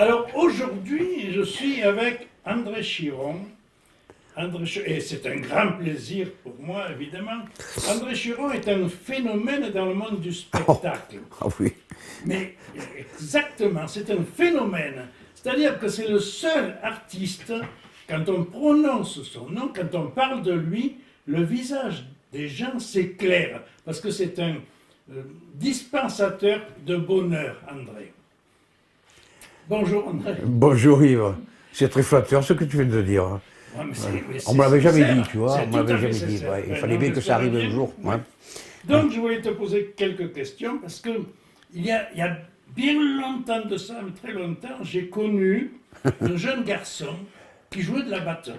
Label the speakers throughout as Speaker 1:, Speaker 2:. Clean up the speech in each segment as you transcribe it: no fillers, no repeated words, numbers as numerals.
Speaker 1: Alors aujourd'hui, je suis avec André Chiron. Et c'est un grand plaisir pour moi, évidemment. André Chiron est un phénomène dans le monde du spectacle.
Speaker 2: Ah oui.
Speaker 1: Mais exactement, c'est un phénomène. C'est-à-dire que c'est le seul artiste, quand on prononce son nom, quand on parle de lui, le visage des gens s'éclaire. Parce que c'est un dispensateur de bonheur, André. Bonjour André.
Speaker 2: Bonjour Yves. C'est très flatteur ce que tu viens de dire.
Speaker 1: Ouais,
Speaker 2: On me l'avait jamais dit,
Speaker 1: sincère.
Speaker 2: tu vois.
Speaker 1: C'est
Speaker 2: On me
Speaker 1: tout à
Speaker 2: l'avait
Speaker 1: fait
Speaker 2: jamais dit.
Speaker 1: sincère.
Speaker 2: Ouais. Il
Speaker 1: Ouais,
Speaker 2: fallait
Speaker 1: non,
Speaker 2: bien
Speaker 1: je
Speaker 2: que ça arrive
Speaker 1: savais
Speaker 2: un
Speaker 1: bien.
Speaker 2: jour.
Speaker 1: Ouais.
Speaker 2: Ouais.
Speaker 1: Donc je voulais te poser quelques questions parce que il y a bien longtemps de ça, mais très longtemps, j'ai connu un jeune garçon qui jouait de la batterie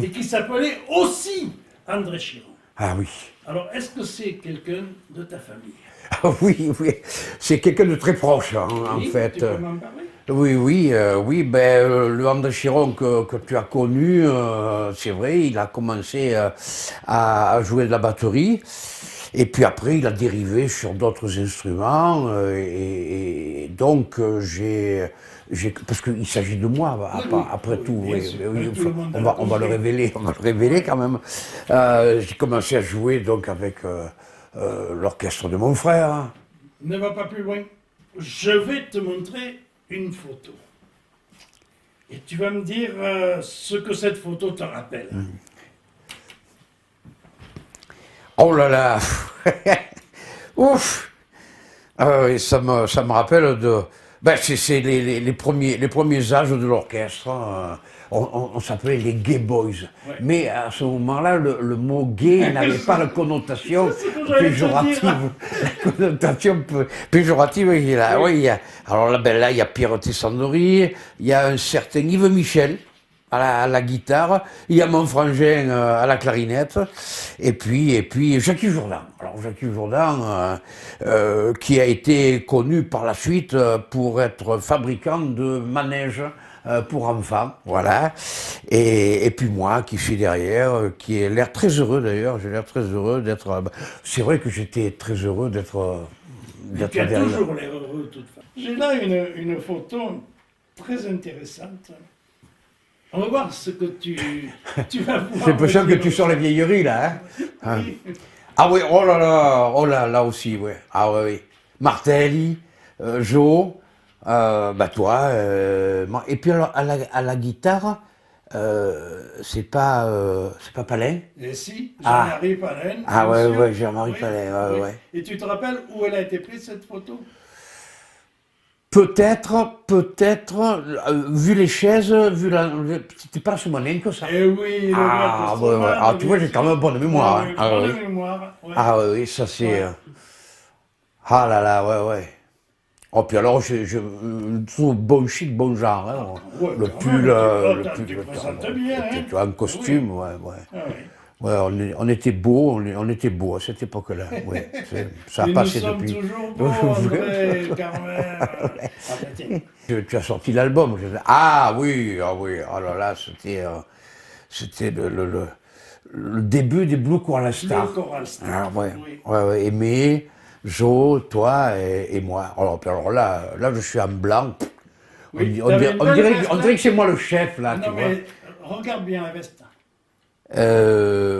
Speaker 1: et qui s'appelait aussi André Chiron.
Speaker 2: Ah oui.
Speaker 1: Alors est-ce que c'est quelqu'un de ta famille?
Speaker 2: Ah oui, oui. C'est quelqu'un de très proche, hein, en
Speaker 1: Oui,
Speaker 2: fait.
Speaker 1: tu peux m'en parler?
Speaker 2: Oui, oui, oui. Le André Chiron que tu as connu, c'est vrai, il a commencé à jouer de la batterie. Et puis après, il a dérivé sur d'autres instruments. Donc, parce qu'il s'agit de moi, après
Speaker 1: oui,
Speaker 2: tout.
Speaker 1: bien
Speaker 2: Oui,
Speaker 1: sûr.
Speaker 2: oui,
Speaker 1: Tout le monde a
Speaker 2: on va le
Speaker 1: compris.
Speaker 2: révéler, quand même. J'ai commencé à jouer donc avec l'orchestre de mon frère.
Speaker 1: Ne va pas plus loin. Je vais te montrer une photo. Et tu vas me dire ce que cette photo te rappelle.
Speaker 2: Oh là là. Ouf. Ah oui, ça me rappelle de. Ben, c'est les premiers âges de l'orchestre. On s'appelait les Gay Boys.
Speaker 1: Ouais.
Speaker 2: Mais à ce moment-là, le mot gay n'avait pas la connotation
Speaker 1: C'est ce que j'allais te
Speaker 2: péjorative.
Speaker 1: dire.
Speaker 2: La connotation péjorative,
Speaker 1: Oui.
Speaker 2: alors là, ben là, il y a Pierre Tessandori, il y a un certain Yves Michel à la guitare, il y a mon frangin à la clarinette, et puis Jackie Jourdan. Alors Jackie Jourdan, qui a été connu par la suite pour être fabricant de manèges pour enfants, voilà. Et puis moi qui suis derrière, qui ai l'air très heureux d'ailleurs, j'ai l'air très heureux d'être. C'est vrai que j'étais très heureux d'être
Speaker 1: Tu as
Speaker 2: derrière.
Speaker 1: toujours l'air heureux de toute façon. J'ai là une photo très intéressante. On va voir ce que tu vas voir.
Speaker 2: J'ai l'impression que tu sors les vieilleries là. Hein.
Speaker 1: Oui.
Speaker 2: Ah oui, oh là aussi, ouais. Ah oui, oui. Martelli, Jo, bah toi, et puis alors à la guitare, c'est pas Palin?
Speaker 1: Et si,
Speaker 2: Ah.
Speaker 1: Jean-Marie Palin.
Speaker 2: Ah
Speaker 1: bien
Speaker 2: ouais,
Speaker 1: sûr.
Speaker 2: ouais, Jean-Marie
Speaker 1: Oui,
Speaker 2: Palin,
Speaker 1: oui.
Speaker 2: ouais.
Speaker 1: Et tu te rappelles où elle a été prise cette photo?
Speaker 2: Peut-être, vu les chaises, c'était pas la Simonenkos, ça.
Speaker 1: Eh oui, le
Speaker 2: Ah,
Speaker 1: grand
Speaker 2: ouais, ouais. Ah, tu vois,
Speaker 1: bien
Speaker 2: j'ai quand
Speaker 1: sûr.
Speaker 2: même bonne mémoire.
Speaker 1: Oui,
Speaker 2: Hein. Ah,
Speaker 1: bonne
Speaker 2: oui.
Speaker 1: mémoire. Ouais.
Speaker 2: Ah, oui, ça c'est.
Speaker 1: Ouais.
Speaker 2: Ah là là, ouais, ouais. Oh, puis alors, je trouve bon chic, bon genre. Hein.
Speaker 1: Ouais,
Speaker 2: Le
Speaker 1: quand
Speaker 2: pull,
Speaker 1: même,
Speaker 2: le
Speaker 1: tu
Speaker 2: pull.
Speaker 1: présentes bien, hein.
Speaker 2: Tu vois, un costume, ouais, ouais.
Speaker 1: Ah oui.
Speaker 2: Ouais, on était beaux, on était beaux à cette époque-là. Ouais. Ça a
Speaker 1: Et
Speaker 2: passé
Speaker 1: nous sommes
Speaker 2: depuis.
Speaker 1: toujours beaux, André, quand même. Arrêtez.
Speaker 2: Tu as sorti l'album. Ah oui, oh là là, c'était le début des Blue Coral Stars.
Speaker 1: Le Choral Star.
Speaker 2: Ah, ouais,
Speaker 1: Oui.
Speaker 2: ouais, ouais. Aimé, Jo, toi et moi. Alors là, je suis en blanc.
Speaker 1: Oui,
Speaker 2: On
Speaker 1: t'avais une belle veste,
Speaker 2: on dirait que c'est moi le chef, là, tu
Speaker 1: non,
Speaker 2: vois.
Speaker 1: mais regarde bien la veste.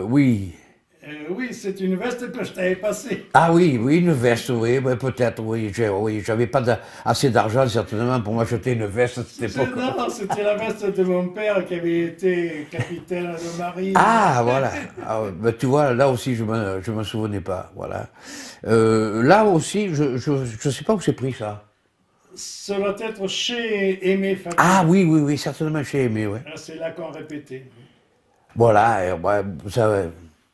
Speaker 2: Oui.
Speaker 1: Oui, c'est une veste que je t'avais passée.
Speaker 2: Ah oui, oui, une veste, oui, ouais, peut-être, oui. J'avais pas assez d'argent, certainement, pour m'acheter une veste à cette époque.
Speaker 1: Non, c'était la veste de mon père qui avait été capitaine de marine.
Speaker 2: Ah, voilà. Ah, ouais, ben, tu vois, là aussi, je me souvenais pas, voilà. Là aussi, je sais pas où c'est pris, ça.
Speaker 1: Ça doit être chez Aimé Fatih.
Speaker 2: Ah oui, certainement chez Aimé, ouais.
Speaker 1: Ah, c'est là qu'on répétait.
Speaker 2: Voilà, ouais, ça, ouais,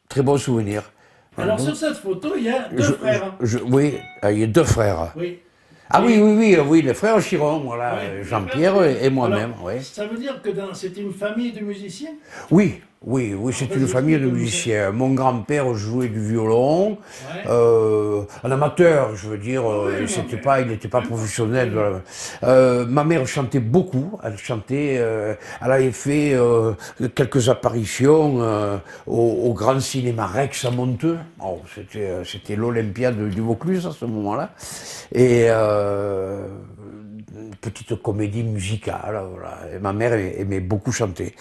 Speaker 2: très bon souvenir.
Speaker 1: Alors sur cette photo, il y a deux frères.
Speaker 2: Oui, il y a deux frères.
Speaker 1: Oui.
Speaker 2: Ah oui, les frères Chiron, voilà,
Speaker 1: Oui,
Speaker 2: Jean-Pierre et moi-même,
Speaker 1: Alors,
Speaker 2: oui.
Speaker 1: ça veut dire que c'est une famille de musiciens?
Speaker 2: Oui, c'est
Speaker 1: vas-y,
Speaker 2: une famille de
Speaker 1: explique-nous
Speaker 2: musiciens. Mon grand-père jouait du violon,
Speaker 1: Ouais.
Speaker 2: un amateur, je veux dire,
Speaker 1: Oui,
Speaker 2: il n'était pas professionnel. Ma mère chantait beaucoup, elle avait fait quelques apparitions au Grand Cinéma Rex à Monteux. Oh, c'était l'Olympiade du Vaucluse à ce moment-là. Et petite comédie musicale. Voilà. Et ma mère aimait beaucoup chanter.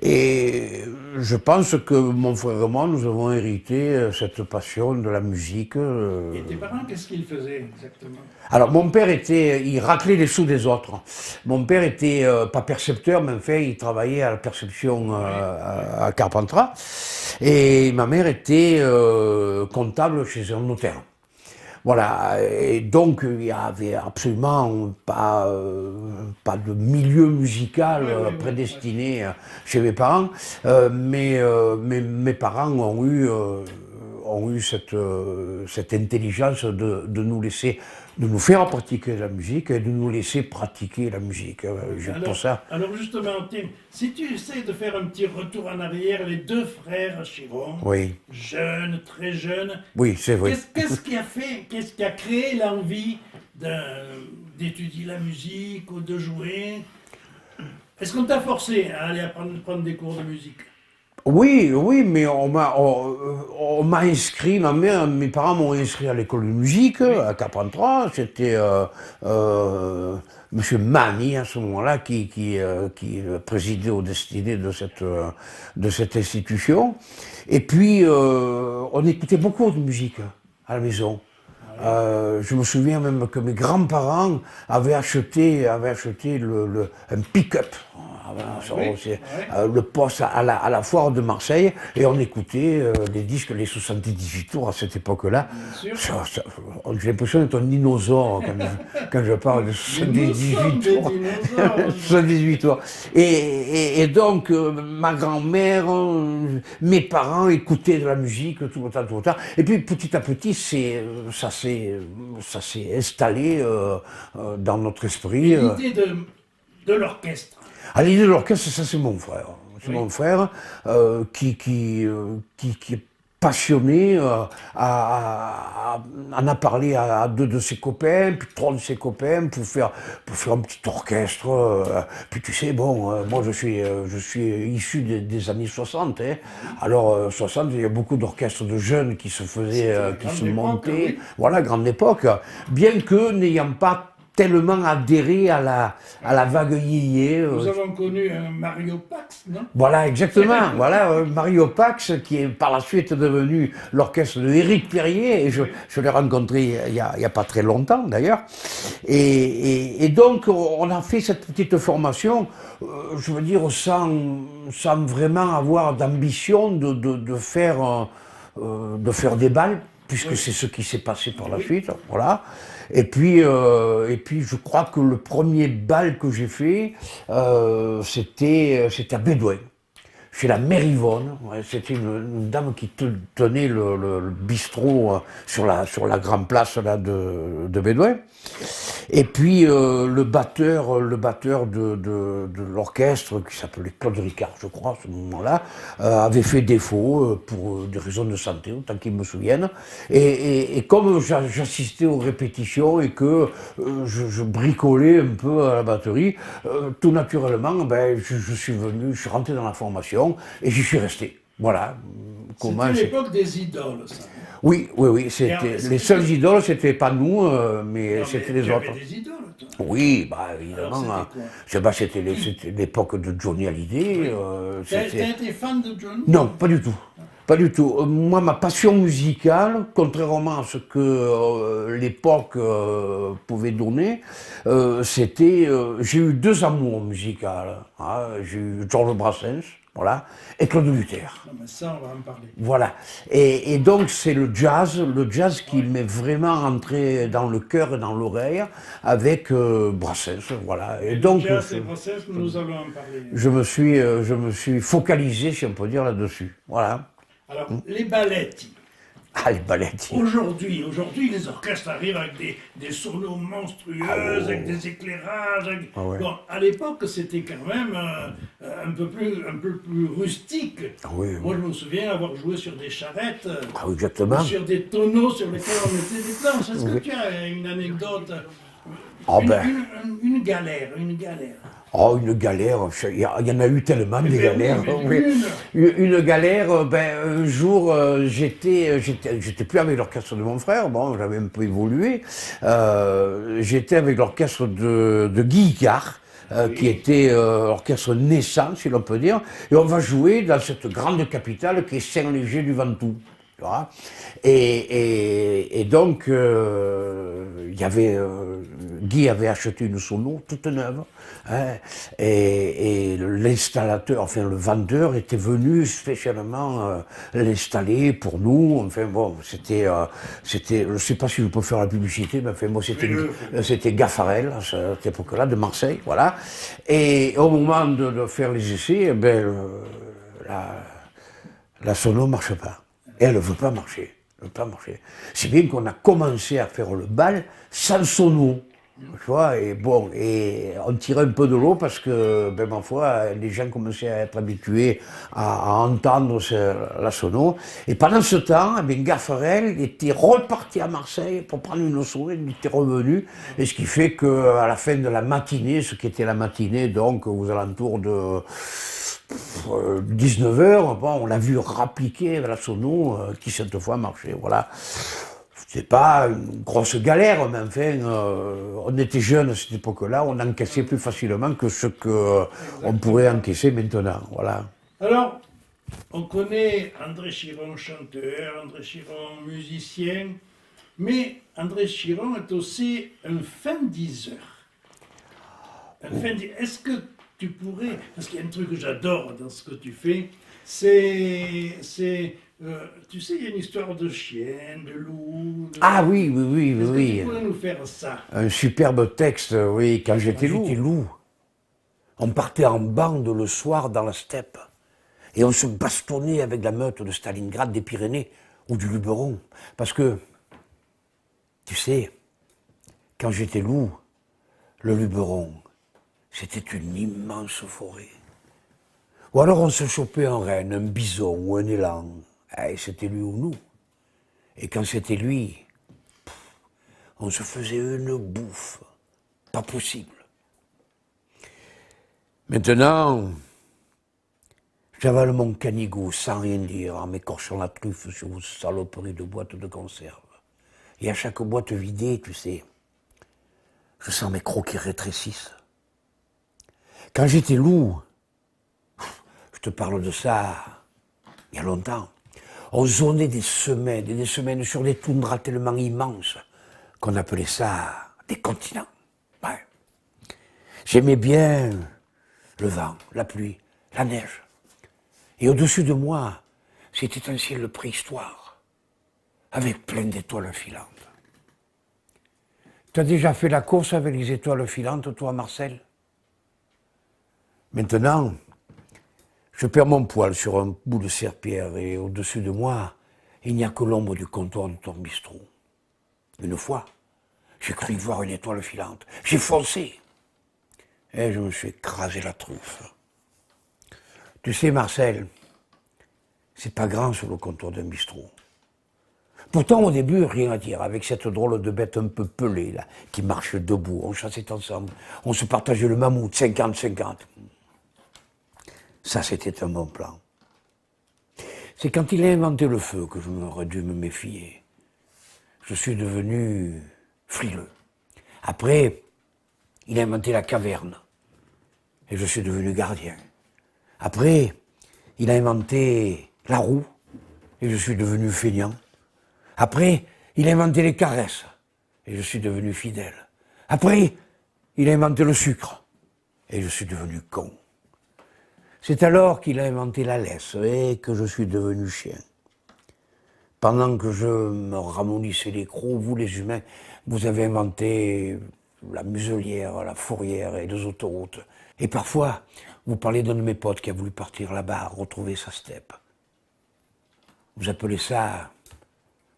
Speaker 2: Et je pense que mon frère et moi, nous avons hérité cette passion de la musique.
Speaker 1: Et tes parents, qu'est-ce qu'ils faisaient exactement?
Speaker 2: Alors, mon père il raclait les sous des autres. Mon père était pas percepteur, mais enfin, il travaillait à la perception à Carpentras. Et ma mère était comptable chez un notaire. Voilà, et donc il n'y avait absolument pas de milieu musical prédestiné chez mes parents, mais mes parents ont eu cette intelligence de nous laisser, de nous faire pratiquer la musique et de nous laisser pratiquer la musique. Pour ça.
Speaker 1: Alors justement, Tim, si tu essaies de faire un petit retour en arrière, les deux frères Chiron,
Speaker 2: Oui.
Speaker 1: jeunes, très jeunes,
Speaker 2: Oui, c'est vrai.
Speaker 1: qu'est-ce qui a créé l'envie d'étudier la musique ou de jouer? Est-ce qu'on t'a forcé à aller prendre des cours de musique?
Speaker 2: Oui, mais on m'a inscrit, mes parents m'ont inscrit à l'école de musique, à Carpentras. C'était Monsieur Mani, à ce moment-là, qui présidait aux destinées de cette institution. Et puis, on écoutait beaucoup de musique à la maison. Je me souviens même que mes grands-parents avaient acheté un pick-up. Le poste à la foire de Marseille, et on écoutait les disques, les 78 tours à cette époque-là. J'ai l'impression d'être un dinosaure quand je parle de 78 tours. 78 tours. Et donc, ma grand-mère, mes parents écoutaient de la musique tout le temps. Et puis petit à petit, ça s'est installé dans notre esprit.
Speaker 1: L'idée de l'orchestre.
Speaker 2: À l'idée de l'orchestre, ça c'est mon frère. C'est mon frère qui est passionné, en a parlé à deux de ses copains, puis trois de ses copains pour faire un petit orchestre. Puis tu sais, bon, moi je suis issu des années 60. Hein. Alors 60, il y a beaucoup d'orchestres de jeunes qui se faisaient, qui se montaient. Oui. Voilà, grande époque. Bien que n'ayant pas tellement adhéré à la vague yéyé.
Speaker 1: Nous avons connu un Mario Pax, non?
Speaker 2: Voilà, exactement. Voilà, Mario Pax, qui est par la suite devenu l'orchestre de Éric Perrier, et je l'ai rencontré il y a pas très longtemps d'ailleurs. Et donc, on a fait cette petite formation, je veux dire, sans vraiment avoir d'ambition de faire des balles, puisque c'est ce qui s'est passé par la suite, voilà. Et puis je crois que le premier bal que j'ai fait, c'était à Bédouin, chez la mère Yvonne. Ouais, c'était une dame qui tenait le bistrot sur la grande place là de Bédouin. Et puis le batteur de l'orchestre, qui s'appelait Claude Ricard, je crois, à ce moment-là, avait fait défaut pour des raisons de santé, autant qu'il me souvienne. Et comme j'assistais aux répétitions et que je bricolais un peu à la batterie, tout naturellement, ben, je suis rentré dans la formation et j'y suis resté. Voilà.
Speaker 1: C'était l'époque des idoles, ça.
Speaker 2: Oui. Les seules idoles, c'était pas nous, mais c'était les autres.
Speaker 1: Tu avais des idoles, toi?
Speaker 2: Oui, bah évidemment. C'était l'époque de Johnny Hallyday.
Speaker 1: T'as été fan de Johnny?
Speaker 2: Non, pas du tout. Pas du tout. Moi, ma passion musicale, contrairement à ce que l'époque pouvait donner, c'était... j'ai eu deux amours musicaux. Hein. J'ai eu Georges Brassens, voilà, et Claude Luther.
Speaker 1: Non, mais ça, on va en parler.
Speaker 2: Voilà. Et donc, c'est le jazz qui m'est vraiment entré dans le cœur et dans l'oreille avec Brassens, voilà. Et donc,
Speaker 1: le jazz et Brassens, nous allons en parler.
Speaker 2: Je me suis focalisé, si on peut dire, là-dessus. Voilà.
Speaker 1: Alors, les balletti.
Speaker 2: Ah, les balletti.
Speaker 1: Aujourd'hui, les orchestres arrivent avec des solos monstrueuses, avec des éclairages. Bon, à l'époque, c'était quand même un peu plus rustique. Moi, je me souviens avoir joué sur des charrettes,
Speaker 2: exactement.
Speaker 1: sur des tonneaux sur lesquels on mettait des planches. Est-ce que tu as une anecdote
Speaker 2: Oh ben,
Speaker 1: Une galère, une galère.
Speaker 2: oh, une galère, il y en a eu tellement des
Speaker 1: ben
Speaker 2: galères.
Speaker 1: oui, mais
Speaker 2: Une galère, ben, un jour, j'étais plus avec l'orchestre de mon frère, bon, j'avais un peu évolué. J'étais avec l'orchestre de Guy Icard, qui était orchestre naissant, si l'on peut dire, et on va jouer dans cette grande capitale qui est Saint-Léger du Ventoux. Tu vois. Et donc, il y avait, Guy avait acheté une sono toute neuve, hein, et l'installateur, enfin le vendeur était venu spécialement l'installer pour nous. Enfin bon, c'était, je ne sais pas si je peux faire la publicité, mais enfin moi c'était Gaffarel à cette époque-là de Marseille, voilà. Et au moment de faire les essais, eh ben, la sono marche pas. Et elle ne veut pas marcher. Elle veut pas marcher. C'est bien qu'on a commencé à faire le bal sans sono. Tu vois, et bon, et on tirait un peu de l'eau parce que, ben, ma foi, les gens commençaient à être habitués à entendre la sono. Et pendant ce temps, eh bien, Gaffarel était reparti à Marseille pour prendre une sono, il était revenu. Et ce qui fait qu'à la fin de la matinée, ce qui était la matinée, donc aux alentours de 19h, bon, on l'a vu rappliquer la sono qui cette fois marchait. Voilà. C'était pas une grosse galère, mais enfin, on était jeunes à cette époque-là, on encaissait plus facilement que ce qu'on pourrait encaisser maintenant. Voilà.
Speaker 1: Alors, on connaît André Chiron chanteur, André Chiron musicien, mais André Chiron est aussi un fin diseur. Est-ce que tu pourrais, parce qu'il y a un truc que j'adore dans ce que tu fais, tu sais, il y a une histoire de chien, de loup.
Speaker 2: Ah oui, oui, oui,
Speaker 1: Est-ce
Speaker 2: oui.
Speaker 1: que tu pourrais nous faire ça?
Speaker 2: Un superbe texte, oui, quand j'étais loup. On partait en bande le soir dans la steppe. Et on se bastonnait avec la meute de Stalingrad, des Pyrénées ou du Luberon. Parce que, tu sais, quand j'étais loup, le Luberon, c'était une immense forêt. Ou alors on se chopait un renne, un bison ou un élan. Et c'était lui ou nous. Et quand c'était lui, on se faisait une bouffe. Pas possible. Maintenant, j'avale mon canigou sans rien dire, en m'écorchant la truffe sur vos saloperies de boîtes de conserve. Et à chaque boîte vidée, tu sais, je sens mes crocs qui rétrécissent. Quand j'étais loup, je te parle de ça il y a longtemps, on zonait des semaines et des semaines sur des toundras tellement immenses qu'on appelait ça des continents. Ouais. J'aimais bien le vent, la pluie, la neige. Et au-dessus de moi, c'était un ciel de préhistoire, avec plein d'étoiles filantes. Tu as déjà fait la course avec les étoiles filantes, toi, Marcel? Maintenant, je perds mon poil sur un bout de serpillère et au-dessus de moi, il n'y a que l'ombre du comptoir de ton bistrot. Une fois, j'ai cru voir une étoile filante. J'ai foncé et je me suis écrasé la truffe. Tu sais, Marcel, c'est pas grand sur le comptoir d'un bistrot. Pourtant, au début, rien à dire, avec cette drôle de bête un peu pelée, là, qui marche debout. On chassait ensemble, on se partageait le mammouth, 50-50. Ça, c'était un bon plan. C'est quand il a inventé le feu que je m'aurais dû me méfier. Je suis devenu frileux. Après, il a inventé la caverne. Et je suis devenu gardien. Après, il a inventé la roue. Et je suis devenu feignant. Après, il a inventé les caresses. Et je suis devenu fidèle. Après, il a inventé le sucre. Et je suis devenu con. C'est alors qu'il a inventé la laisse et que je suis devenu chien. Pendant que je me ramollissais les crocs, vous les humains, vous avez inventé la muselière, la fourrière et les autoroutes. Et parfois, vous parlez d'un de mes potes qui a voulu partir là-bas, retrouver sa steppe. Vous appelez ça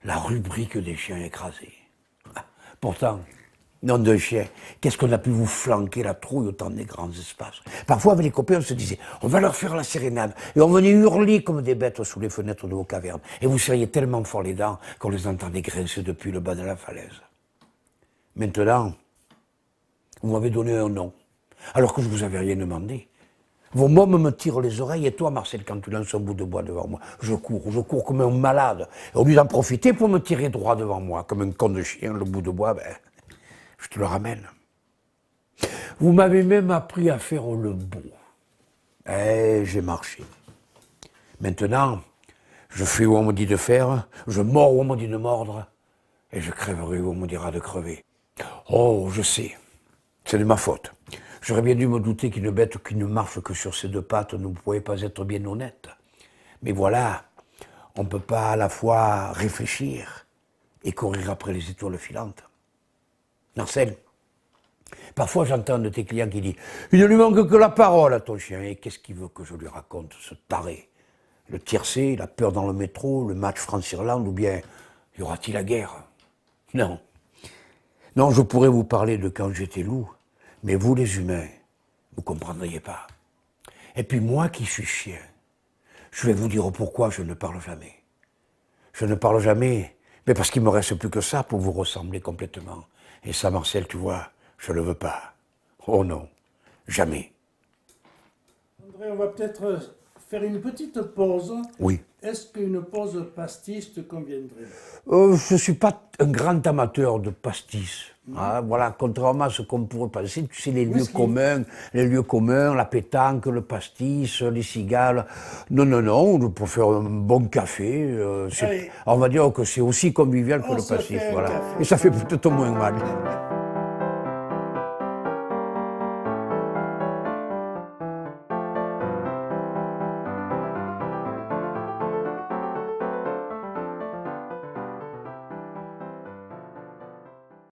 Speaker 2: la rubrique des chiens écrasés. Pourtant, nom de chien, qu'est-ce qu'on a pu vous flanquer la trouille autant des grands espaces. Parfois, avec les copains, on se disait, on va leur faire la sérénade. Et on venait hurler comme des bêtes sous les fenêtres de vos cavernes. Et vous serriez tellement fort les dents qu'on les entendait grincer depuis le bas de la falaise. Maintenant, Vous m'avez donné un nom, alors que je vous avais rien demandé. Vos mômes me tirent les oreilles, et toi, Marcel, quand tu lances un bout de bois devant moi, je cours comme un malade. Et au lieu d'en profiter pour me tirer droit devant moi, comme un con de chien, le bout de bois, ben, je te le ramène. Vous m'avez même appris à faire le beau. Eh, j'ai marché. Maintenant, je fais où on me dit de faire, je mords où on me dit de mordre, et je crèverai où on me dira de crever. Oh, je sais, c'est de ma faute. J'aurais bien dû me douter qu'une bête qui ne marche que sur ses deux pattes ne pouvait pas être bien honnête. Mais voilà, on ne peut pas à la fois réfléchir et courir après les étoiles filantes. Marcel, parfois j'entends un de tes clients qui dit « Il ne lui manque que la parole à ton chien. » Et qu'est-ce qu'il veut que je lui raconte, ce taré? Le tiercé, la peur dans le métro, le match France-Irlande, ou bien y aura-t-il la guerre? Non. Non, je pourrais vous parler de quand j'étais loup, mais vous les humains, vous ne comprendriez pas. Et puis moi qui suis chien, je vais vous dire pourquoi je ne parle jamais. Je ne parle jamais, mais parce qu'il ne me reste plus que ça pour vous ressembler complètement. Et ça, Marcel, tu vois, je ne le veux pas. Oh non, jamais.
Speaker 1: André, on va peut-être faire une petite pause.
Speaker 2: Oui.
Speaker 1: Est-ce qu'une pause pastis te conviendrait?
Speaker 2: Je ne suis pas un grand amateur de pastis. Hein, voilà, contrairement à ce qu'on pourrait penser, tu sais, les lieux communs, la pétanque, le pastis, les cigales. Non, non, non, je préfère un bon café. On va dire que c'est aussi convivial que le pastis. Voilà. Et ça fait peut-être moins mal.